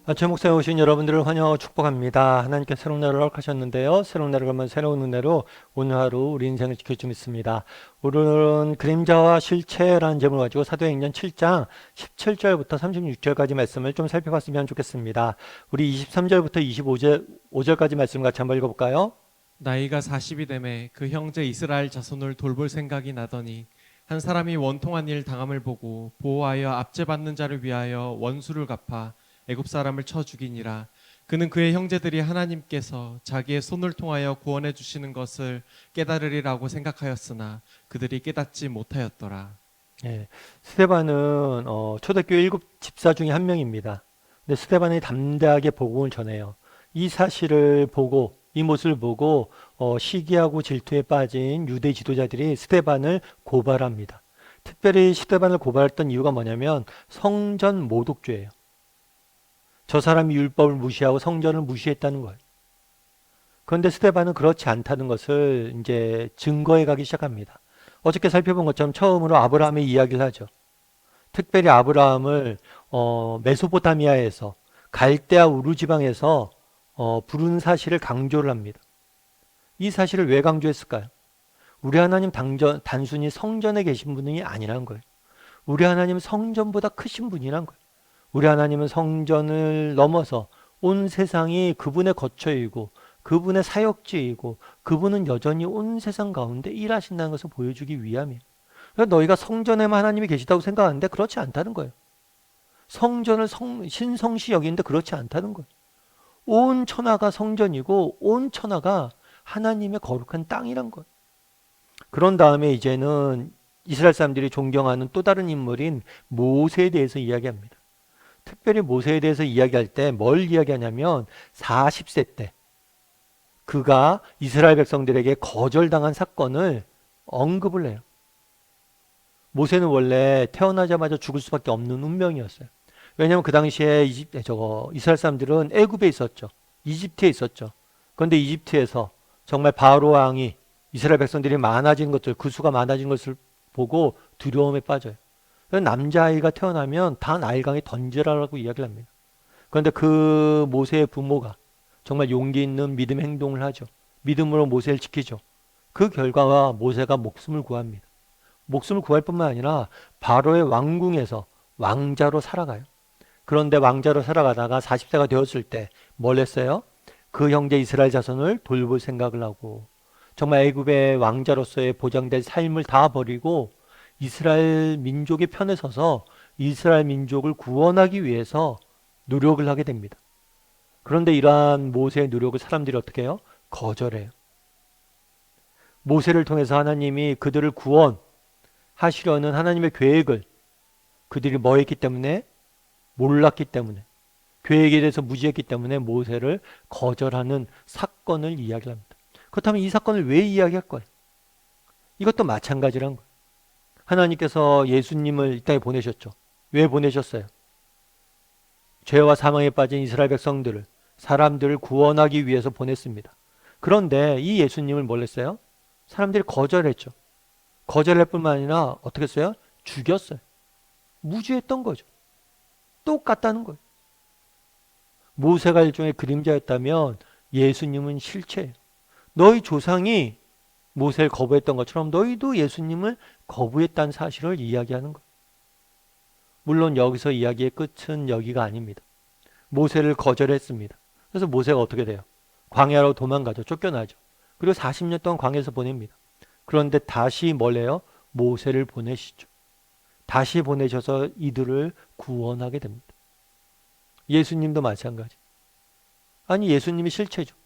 아침 목사에 오신 여러분들을 환영하고 축복합니다. 하나님께 새로운 날을 허락하셨는데요. 새로운 날을 가면 새로운 은혜로 오늘 하루 우리 인생을 지킬 수 있습니다. 오늘은 그림자와 실체라는 제목을 가지고 사도행전 7장 17절부터 36절까지 말씀을 좀 살펴봤으면 좋겠습니다. 우리 23절부터 25절까지 말씀 같이 한번 읽어볼까요? 나이가 40이 되매 그 형제 이스라엘 자손을 돌볼 생각이 나더니 한 사람이 원통한 일 당함을 보고 보호하여 압제받는 자를 위하여 원수를 갚아 애굽 사람을 쳐 죽이니라. 그는 그의 형제들이 하나님께서 자기의 손을 통하여 구원해 주시는 것을 깨달으리라고 생각하였으나 그들이 깨닫지 못하였더라. 예, 스데반은 초대교회 7집사 중에 한 명입니다. 근데 스데반이 담대하게 복음을 전해요. 이 사실을 보고 이 모습을 보고 시기하고 질투에 빠진 유대 지도자들이 스데반을 고발합니다. 특별히 스데반을 고발했던 이유가 뭐냐면 성전 모독죄예요. 저 사람이 율법을 무시하고 성전을 무시했다는 거예요. 그런데 스데반은 그렇지 않다는 것을 이제 증거해 가기 시작합니다. 어저께 살펴본 것처럼 처음으로 아브라함의 이야기를 하죠. 특별히 아브라함을 메소포타미아에서 갈대아 우르 지방에서 부른 사실을 강조를 합니다. 이 사실을 왜 강조했을까요? 우리 하나님 단순히 성전에 계신 분이 아니라는 거예요. 우리 하나님은 성전보다 크신 분이란 거예요. 우리 하나님은 성전을 넘어서 온 세상이 그분의 거처이고 그분의 사역지이고 그분은 여전히 온 세상 가운데 일하신다는 것을 보여주기 위함이에요. 그러니까 너희가 성전에만 하나님이 계시다고 생각하는데 그렇지 않다는 거예요. 성전을 신성시 여기는데 그렇지 않다는 거예요. 온 천하가 성전이고 온 천하가 하나님의 거룩한 땅이란 거예요. 그런 다음에 이제는 이스라엘 사람들이 존경하는 또 다른 인물인 모세에 대해서 이야기합니다. 특별히 모세에 대해서 이야기할 때 뭘 이야기하냐면 40세 때 그가 이스라엘 백성들에게 거절당한 사건을 언급을 해요. 모세는 원래 태어나자마자 죽을 수밖에 없는 운명이었어요. 왜냐하면 그 당시에 이스라엘 사람들은 애굽에 있었죠. 이집트에 있었죠. 그런데 이집트에서 정말 바로 왕이 이스라엘 백성들이 많아지는 것들, 그 수가 많아지는 것을 보고 두려움에 빠져요. 남자아이가 태어나면 다 나일강에 던지라라고 이야기를 합니다. 그런데 그 모세의 부모가 정말 용기 있는 믿음 행동을 하죠. 믿음으로 모세를 지키죠. 그 결과가 모세가 목숨을 구합니다. 목숨을 구할 뿐만 아니라 바로의 왕궁에서 왕자로 살아가요. 그런데 왕자로 살아가다가 40세가 되었을 때 뭘 했어요? 그 형제 이스라엘 자손을 돌볼 생각을 하고 정말 애굽의 왕자로서의 보장된 삶을 다 버리고 이스라엘 민족의 편에 서서 이스라엘 민족을 구원하기 위해서 노력을 하게 됩니다. 그런데 이러한 모세의 노력을 사람들이 어떻게 해요? 거절해요. 모세를 통해서 하나님이 그들을 구원하시려는 하나님의 계획을 그들이 뭐 했기 때문에? 몰랐기 때문에, 계획에 대해서 무지했기 때문에 모세를 거절하는 사건을 이야기합니다. 그렇다면 이 사건을 왜 이야기할 거예요? 이것도 마찬가지란 거예요. 하나님께서 예수님을 이 땅에 보내셨죠. 왜 보내셨어요? 죄와 사망에 빠진 이스라엘 백성들을, 사람들을 구원하기 위해서 보냈습니다. 그런데 이 예수님을 뭘 했어요? 사람들이 거절했죠. 거절할 뿐만 아니라 어떻게 했어요? 죽였어요. 무죄했던 거죠. 똑같다는 거예요. 모세가 일종의 그림자였다면 예수님은 실체예요. 너희 조상이 모세를 거부했던 것처럼 너희도 예수님을 거부했다는 사실을 이야기하는 거예요. 물론 여기서 이야기의 끝은 여기가 아닙니다. 모세를 거절했습니다. 그래서 모세가 어떻게 돼요? 광야로 도망가죠. 쫓겨나죠. 그리고 40년 동안 광야에서 보냅니다. 그런데 다시 뭘 해요? 모세를 보내시죠. 다시 보내셔서 이들을 구원하게 됩니다. 예수님도 마찬가지. 아니 예수님이 실체죠.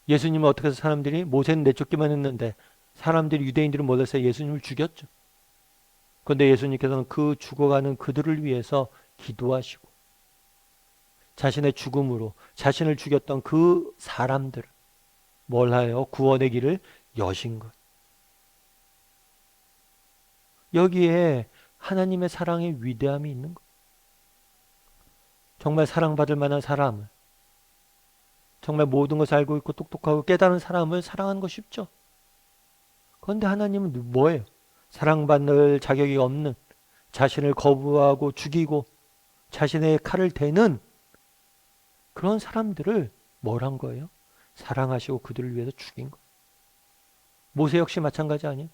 예수님은 어떻게 해서 사람들이 모세는 내쫓기만 했는데 사람들이 유대인들은 몰라서 예수님을 죽였죠. 그런데 예수님께서는 그 죽어가는 그들을 위해서 기도하시고 자신의 죽음으로 자신을 죽였던 그 사람들을 뭘 하여 구원의 길을 여신 것. 여기에 하나님의 사랑의 위대함이 있는 것. 정말 사랑받을 만한 사람을 정말 모든 것을 알고 있고 똑똑하고 깨달은 사람을 사랑하는 거 쉽죠. 그런데 하나님은 뭐예요? 사랑받을 자격이 없는 자신을 거부하고 죽이고 자신의 칼을 대는 그런 사람들을 뭘 한 거예요? 사랑하시고 그들을 위해서 죽인 거예요. 모세 역시 마찬가지 아니에요?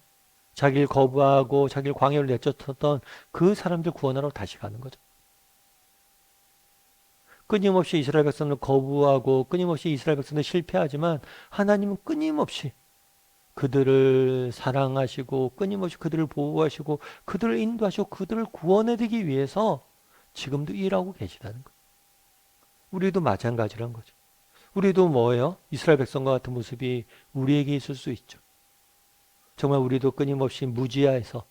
자기를 거부하고 자기를 광야로 내쫓았던 그 사람들 구원하러 다시 가는 거죠. 끊임없이 이스라엘 백성을 거부하고 끊임없이 이스라엘 백성들 실패하지만 하나님은 끊임없이 그들을 사랑하시고 끊임없이 그들을 보호하시고 그들을 인도하시고 그들을 구원해드리기 위해서 지금도 일하고 계시다는 거예요. 우리도 마찬가지란 거죠. 우리도 뭐예요? 이스라엘 백성과 같은 모습이 우리에게 있을 수 있죠. 정말 우리도 끊임없이 무지하에서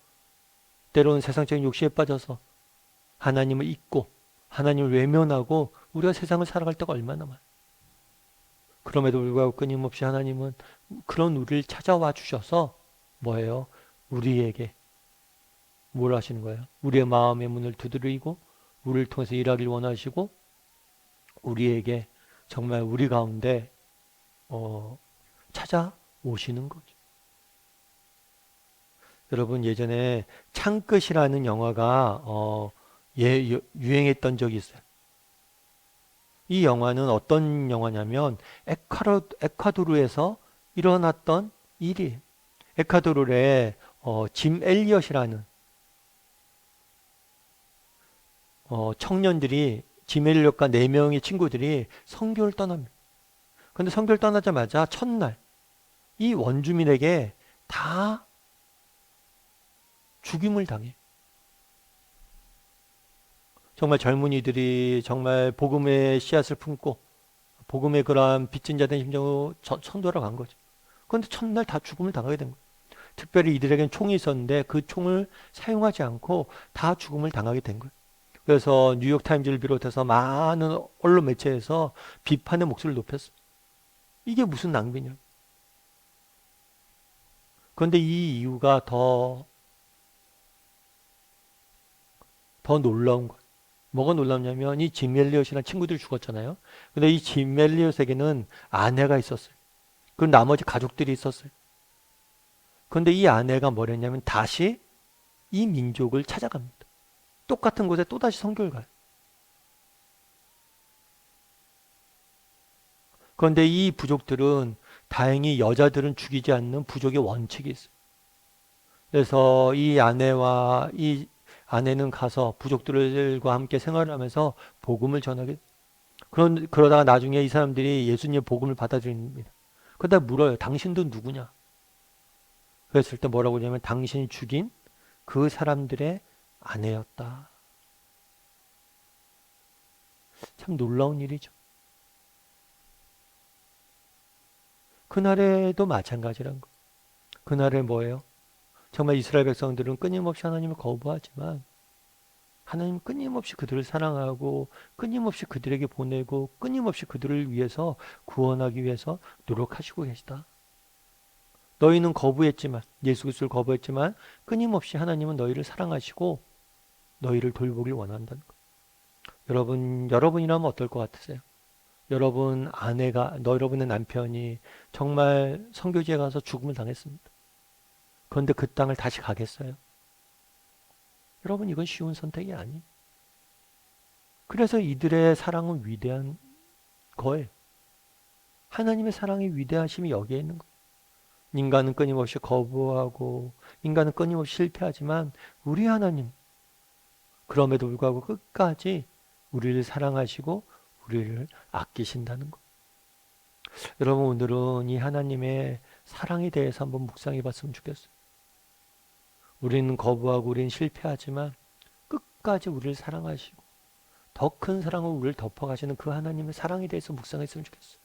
때로는 세상적인 욕심에 빠져서 하나님을 잊고 하나님을 외면하고 우리가 세상을 살아갈 때가 얼마나 많아요. 그럼에도 불구하고 끊임없이 하나님은 그런 우리를 찾아와 주셔서 뭐예요? 우리에게 뭘 하시는 거예요? 우리의 마음의 문을 두드리고 우리를 통해서 일하길 원하시고 우리에게 정말 우리 가운데 찾아오시는 거죠. 여러분 예전에 창끝이라는 영화가 유행했던 적이 있어요. 이 영화는 어떤 영화냐면 에콰도르에서 일어났던 일이에요. 에콰도르에 짐 엘리엇이라는 청년들이 짐 엘리엇과 4명의 친구들이 선교를 떠납니다. 그런데 선교를 떠나자마자 첫날 이 원주민에게 다 죽임을 당해. 정말 젊은이들이 정말 복음의 씨앗을 품고 복음의 그러한 빚진 자된 심정으로 선도하러 간 거죠. 그런데 첫날 다 죽음을 당하게 된 거예요. 특별히 이들에겐 총이 있었는데 그 총을 사용하지 않고 다 죽음을 당하게 된 거예요. 그래서 뉴욕타임즈를 비롯해서 많은 언론 매체에서 비판의 목소리를 높였어요. 이게 무슨 낭비냐. 그런데 이 이유가 더 놀라운 거예요. 뭐가 놀랍냐면 이 짐 엘리엇이라는 친구들이 죽었잖아요. 근데 이 짐 엘리엇에게는 아내가 있었어요. 그리고 나머지 가족들이 있었어요. 그런데 이 아내가 뭐랬냐면 다시 이 민족을 찾아갑니다. 똑같은 곳에 또다시 선교를 가요. 그런데 이 부족들은 다행히 여자들은 죽이지 않는 부족의 원칙이 있어요. 그래서 이 아내는 가서 부족들과 함께 생활을 하면서 복음을 전하게. 그러다가 나중에 이 사람들이 예수님의 복음을 받아들입니다. 그러다 물어요. 당신도 누구냐? 그랬을 때 뭐라고 하냐면 당신이 죽인 그 사람들의 아내였다. 참 놀라운 일이죠. 그날에도 마찬가지란 거. 그날에 뭐예요? 정말 이스라엘 백성들은 끊임없이 하나님을 거부하지만 하나님 끊임없이 그들을 사랑하고 끊임없이 그들에게 보내고 끊임없이 그들을 위해서 구원하기 위해서 노력하시고 계시다. 너희는 거부했지만 예수 그리스도를 거부했지만 끊임없이 하나님은 너희를 사랑하시고 너희를 돌보길 원한다는 것. 여러분이라면 어떨 것 같으세요? 여러분의 남편이 정말 선교지에 가서 죽음을 당했습니다. 그런데 그 땅을 다시 가겠어요? 여러분 이건 쉬운 선택이 아니에요. 그래서 이들의 사랑은 위대한 거예요. 하나님의 사랑의 위대하심이 여기에 있는 거예요. 인간은 끊임없이 거부하고 인간은 끊임없이 실패하지만 우리 하나님 그럼에도 불구하고 끝까지 우리를 사랑하시고 우리를 아끼신다는 것. 여러분 오늘은 이 하나님의 사랑에 대해서 한번 묵상해 봤으면 좋겠어요. 우리는 거부하고 우리는 실패하지만 끝까지 우리를 사랑하시고 더 큰 사랑으로 우리를 덮어가시는 그 하나님의 사랑에 대해서 묵상했으면 좋겠어요.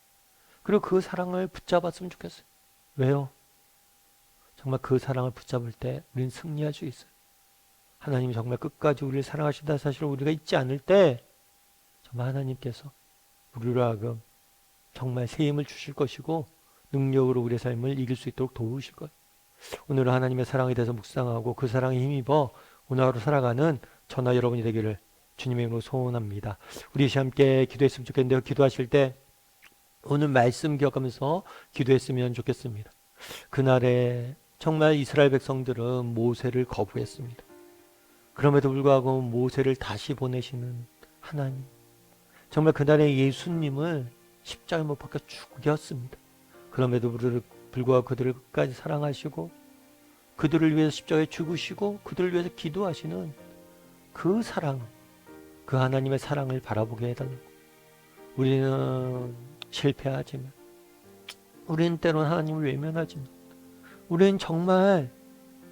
그리고 그 사랑을 붙잡았으면 좋겠어요. 왜요? 정말 그 사랑을 붙잡을 때 우리는 승리할 수 있어요. 하나님이 정말 끝까지 우리를 사랑하신다는 사실을 우리가 잊지 않을 때 정말 하나님께서 우리로 하여금 정말 새 힘을 주실 것이고 능력으로 우리의 삶을 이길 수 있도록 도우실 거예요. 오늘은 하나님의 사랑에 대해서 묵상하고 그 사랑에 힘입어 오늘 하루 살아가는 저나 여러분이 되기를 주님의 이름으로 소원합니다. 우리 함께 기도했으면 좋겠는데요. 기도하실 때 오늘 말씀 기억하면서 기도했으면 좋겠습니다. 그날에 정말 이스라엘 백성들은 모세를 거부했습니다. 그럼에도 불구하고 모세를 다시 보내시는 하나님, 정말 그날의 예수님을 십자가에 못 박혀 죽였습니다. 그럼에도 불구하고 그들을 끝까지 사랑하시고 그들을 위해서 십자가에 죽으시고 그들을 위해서 기도하시는 그 사랑, 그 하나님의 사랑을 바라보게 해달라고. 우리는 실패하지만, 우리는 때로는 하나님을 외면하지만, 우리는 정말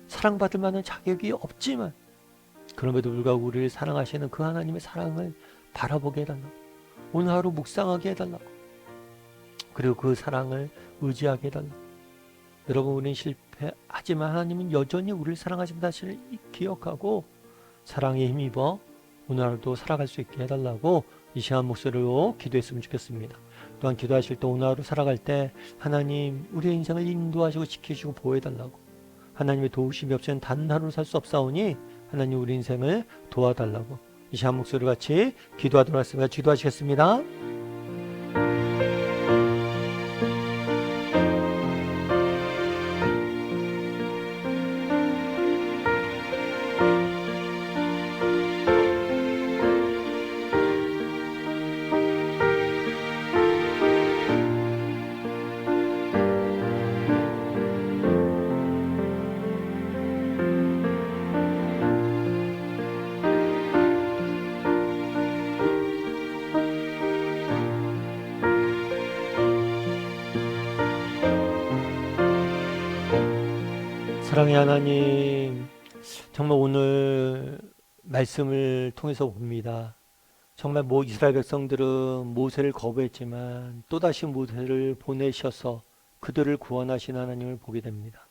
사랑받을 만한 자격이 없지만, 그럼에도 불구하고 우리를 사랑하시는 그 하나님의 사랑을 바라보게 해달라고. 오늘 하루 묵상하게 해달라고. 그리고 그 사랑을 의지하게 해달라고. 여러분, 우리는 실패하지만 하나님은 여전히 우리를 사랑하신 사실을 기억하고 사랑에 힘입어 오늘 하루도 살아갈 수 있게 해달라고 이 시간 목소리로 기도했으면 좋겠습니다. 또한 기도하실 때 오늘 하루 살아갈 때 하나님 우리의 인생을 인도하시고 지키시고 보호해달라고. 하나님의 도우심이 없이는 단 하루 살 수 없사오니 하나님 우리 인생을 도와달라고. 이 시간 목소리 같이 기도하도록 하겠습니다. 기도하시겠습니다. 사랑의 하나님, 정말 오늘 말씀을 통해서 봅니다. 정말 이스라엘 백성들은 모세를 거부했지만 또다시 모세를 보내셔서 그들을 구원하신 하나님을 보게 됩니다.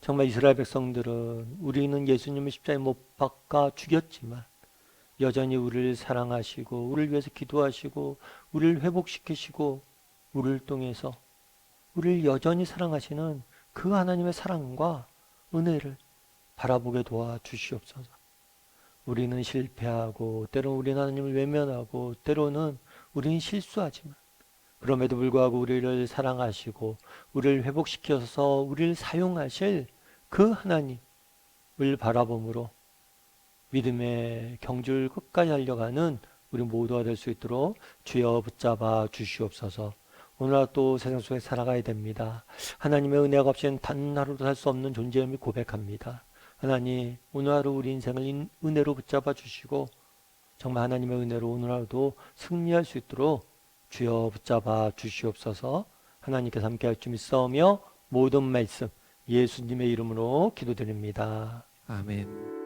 정말 이스라엘 백성들은 우리는 예수님을 십자가에 못 박아 죽였지만 여전히 우리를 사랑하시고 우리를 위해서 기도하시고 우리를 회복시키시고 우리를 통해서 우리를 여전히 사랑하시는 그 하나님의 사랑과 은혜를 바라보게 도와주시옵소서. 우리는 실패하고 때로는 우리는 하나님을 외면하고 때로는 우리는 실수하지만 그럼에도 불구하고 우리를 사랑하시고 우리를 회복시켜서 우리를 사용하실 그 하나님을 바라봄으로 믿음의 경주를 끝까지 달려가는 우리 모두가 될 수 있도록 주여 붙잡아 주시옵소서. 오늘 또 세상 속에 살아가야 됩니다. 하나님의 은혜가 없이는 단 하루도 살 수 없는 존재임을 고백합니다. 하나님, 오늘 하루 우리 인생을 은혜로 붙잡아 주시고 정말 하나님의 은혜로 오늘 하루도 승리할 수 있도록 주여 붙잡아 주시옵소서. 하나님께서 함께 할 줄 믿사오며 모든 말씀 예수님의 이름으로 기도드립니다. 아멘.